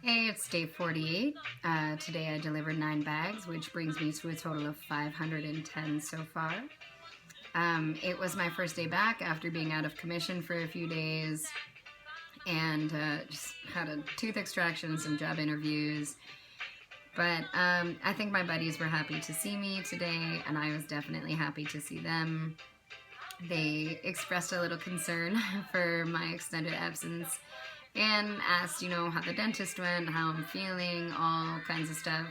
Hey, it's day 48. Today I delivered 9 bags, which brings me to a total of 510 so far. It was my first day back after being out of commission for a few days and just had a tooth extraction, some job interviews. But I think my buddies were happy to see me today, and I was definitely happy to see them. They expressed a little concern for my extended absence and asked, how the dentist went, how I'm feeling, all kinds of stuff.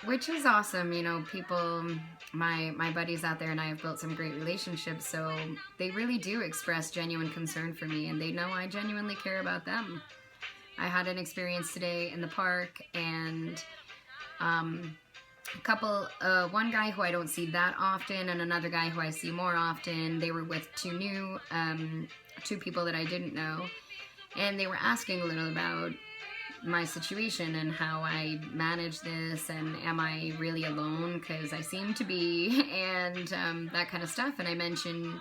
Which is awesome, people, my buddies out there and I have built some great relationships, so they really do express genuine concern for me, and they know I genuinely care about them. I had an experience today in the park, and one guy who I don't see that often and another guy who I see more often. They were with two people that I didn't know, and they were asking a little about my situation and how I manage this, and am I really alone, because I seem to be, and that kind of stuff. And I mentioned,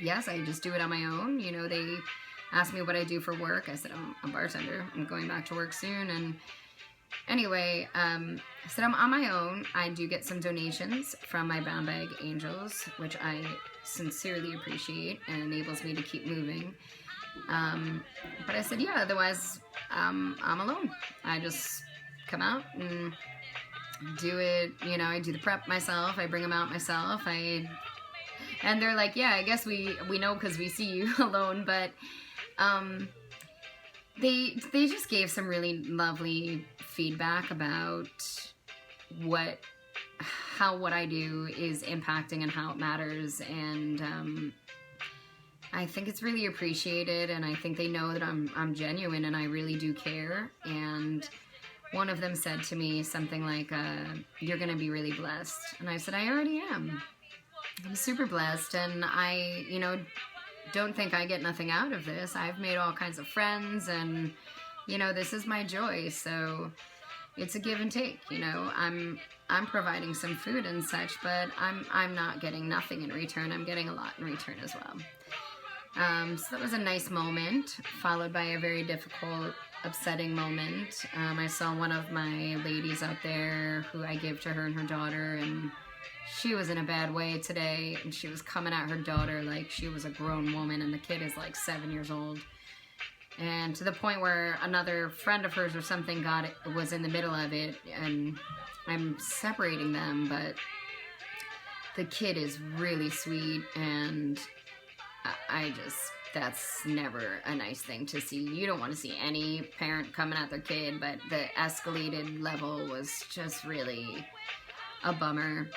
yes, I just do it on my own. They asked me what I do for work. I said I'm a bartender. I'm going back to work soon. And anyway, I said I'm on my own. I do get some donations from my Brown Bag Angels, which I sincerely appreciate and enables me to keep moving. But I said, yeah, otherwise I'm alone. I just come out and do it, I do the prep myself, I bring them out myself, and they're like, yeah, I guess we know because we see you alone. But they just gave some really lovely feedback about what I do is impacting and how it matters, and I think it's really appreciated, and I think they know that I'm genuine and I really do care. And one of them said to me something like, you're gonna be really blessed. And I said, I already am. I'm super blessed, and I, don't think I get nothing out of this. I've made all kinds of friends, and, this is my joy. So it's a give and take, I'm providing some food and such, but I'm not getting nothing in return. I'm getting a lot in return as well. So that was a nice moment, followed by a very difficult, upsetting moment. I saw one of my ladies out there who I give to her and her daughter, and she was in a bad way today, and she was coming at her daughter like she was a grown woman, and the kid is like 7 years old. And to the point where another friend of hers or something was in the middle of it, and I'm separating them, but the kid is really sweet, and that's never a nice thing to see. You don't want to see any parent coming at their kid, but the escalated level was just really a bummer.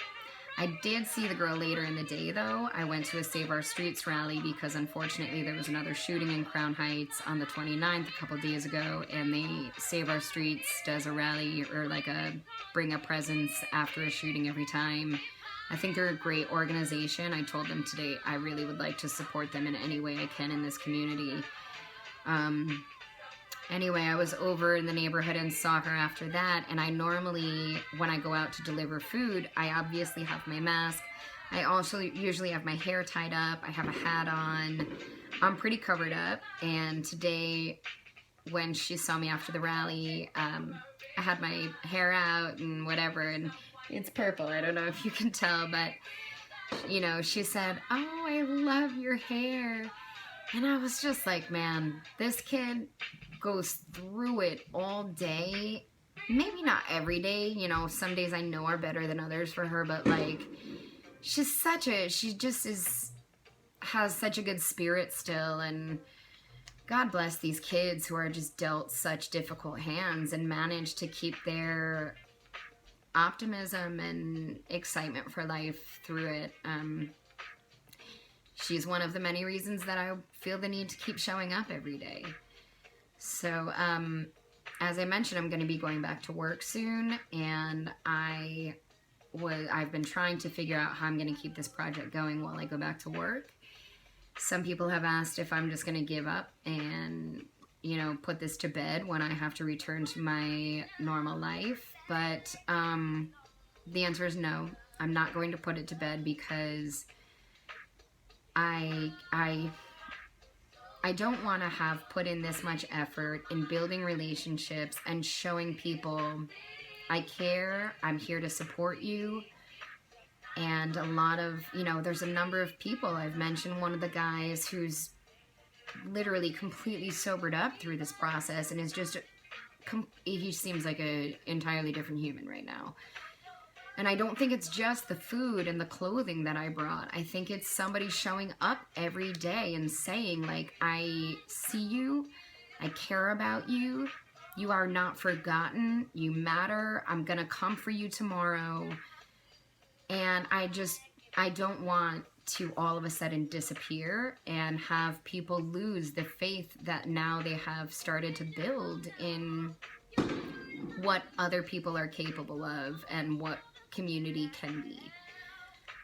I did see the girl later in the day, though. I went to a Save Our Streets rally because unfortunately there was another shooting in Crown Heights on the 29th a couple days ago, and Save Our Streets does a rally, or like a bring a presence after a shooting every time. I think they're a great organization. I told them today I really would like to support them in any way I can in this community. Anyway, I was over in the neighborhood and saw her after that, and I normally, when I go out to deliver food, I obviously have my mask. I also usually have my hair tied up. I have a hat on. I'm pretty covered up, and today, when she saw me after the rally, I had my hair out and whatever, and it's purple. I don't know if you can tell, but, she said, oh, I love your hair. And I was just like, man, this kid goes through it all day. Maybe not every day, some days I know are better than others for her, but like, she just has such a good spirit still, and God bless these kids who are just dealt such difficult hands and manage to keep their optimism and excitement for life through it. She's one of the many reasons that I feel the need to keep showing up every day. So, as I mentioned, I'm going to be going back to work soon, and I've been trying to figure out how I'm going to keep this project going while I go back to work. Some people have asked if I'm just going to give up and, put this to bed when I have to return to my normal life. But the answer is no. I'm not going to put it to bed because I I don't want to have put in this much effort in building relationships and showing people I care, I'm here to support you. And a lot of, there's a number of people. I've mentioned one of the guys who's literally completely sobered up through this process and is just, he seems like an entirely different human right now. And I don't think it's just the food and the clothing that I brought. I think it's somebody showing up every day and saying, like, I see you, I care about you, you are not forgotten, you matter, I'm gonna come for you tomorrow. And I don't want to all of a sudden disappear and have people lose the faith that now they have started to build in what other people are capable of and what community can be.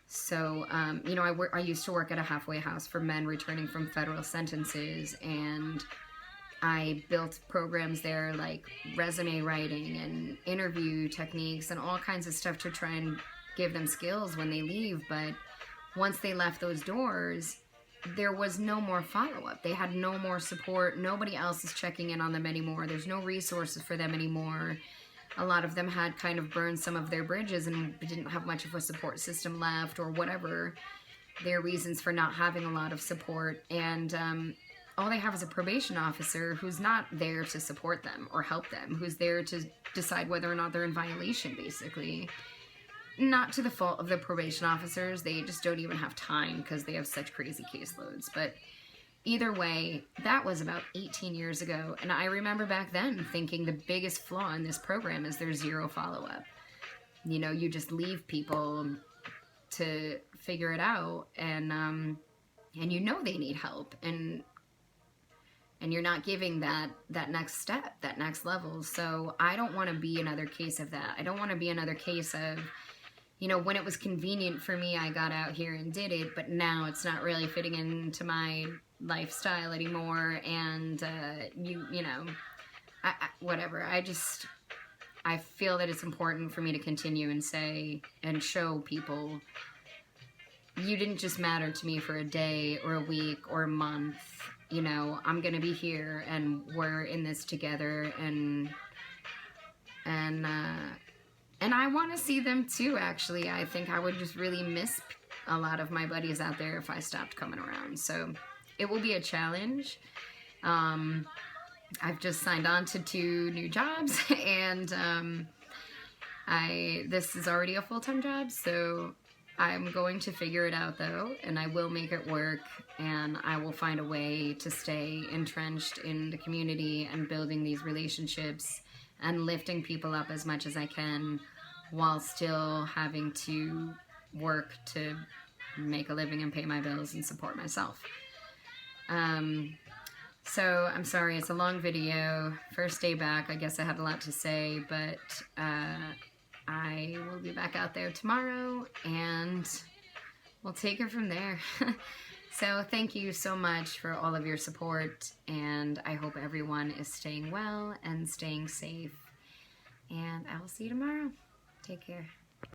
So, I used to work at a halfway house for men returning from federal sentences, and I built programs there like resume writing and interview techniques and all kinds of stuff to try and give them skills when they leave. But once they left those doors, there was no more follow-up. They had no more support. Nobody else is checking in on them anymore. There's no resources for them anymore. A lot of them had kind of burned some of their bridges and didn't have much of a support system left, or whatever their reasons for not having a lot of support. And all they have is a probation officer who's not there to support them or help them, who's there to decide whether or not they're in violation, basically. Not to the fault of the probation officers. They just don't even have time because they have such crazy caseloads. But either way, that was about 18 years ago, and I remember back then thinking the biggest flaw in this program is there's zero follow-up. You just leave people to figure it out, and they need help, and you're not giving that next step, that next level. So I don't want to be another case of that. I don't want to be another case of, when it was convenient for me, I got out here and did it, but now it's not really fitting into my lifestyle anymore, and whatever. I feel that it's important for me to continue and say and show people, you didn't just matter to me for a day or a week or a month. I'm gonna be here, and we're in this together, and I want to see them too. Actually, I think I would just really miss a lot of my buddies out there if I stopped coming around. So it will be a challenge. I've just signed on to 2 new jobs, and this is already a full-time job, so I'm going to figure it out though, and I will make it work, and I will find a way to stay entrenched in the community and building these relationships and lifting people up as much as I can while still having to work to make a living and pay my bills and support myself. So I'm sorry, it's a long video. First day back, I guess I had a lot to say, but I will be back out there tomorrow, and we'll take it from there. So thank you so much for all of your support, and I hope everyone is staying well and staying safe, and I will see you tomorrow. Take care.